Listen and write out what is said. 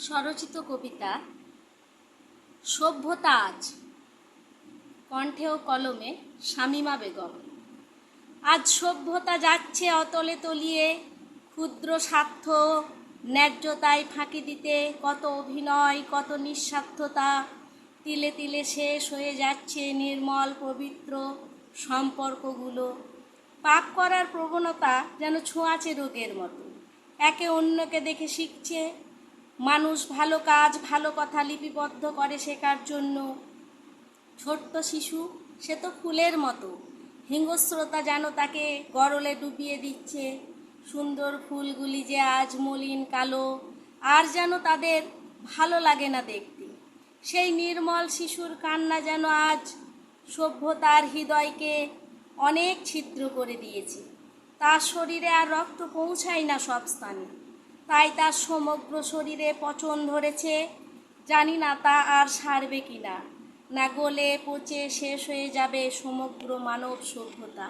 স্বরচিত কবিতা সভ্যতা আজ, কণ্ঠে ও কলমে শামীমা বেগম। আজ সভ্যতা যাচ্ছে অতলে তলিয়ে, ক্ষুদ্র স্বার্থ ন্যায্যতায় ফাঁকি দিতে কত অভিনয়, কত নিঃস্বার্থতা। তিলে তিলে শেষ হয়ে যাচ্ছে নির্মল পবিত্র সম্পর্কগুলো। পাপ করার প্রবণতা যেন ছোঁয়াচে রোগের মতো, একে অন্যকে দেখে শিখছে। মানুষ ভালো কাজ, ভালো কথা লিপিবদ্ধ করে শেখার জন্য। ছোট্ট শিশু সে তো ফুলের মতো, হিংস্রতা যেন তাকে গরলে ডুবিয়ে দিচ্ছে। সুন্দর ফুলগুলি যে আজ মলিন কালো, আর যেন তাদের ভালো লাগে না দেখতে। সেই নির্মল শিশুর কান্না যেন আজ সভ্যতার হৃদয়কে অনেক ছিদ্র করে দিয়েছে। তার শরীরে আর রক্ত পৌঁছায় না সব স্থানে, তাই তার সমগ্র শরীরে পচন ধরেছে। জানি না তা আর সারবে কিনা, না গলে পচে শেষ হয়ে যাবে সমগ্র মানব সভ্যতা।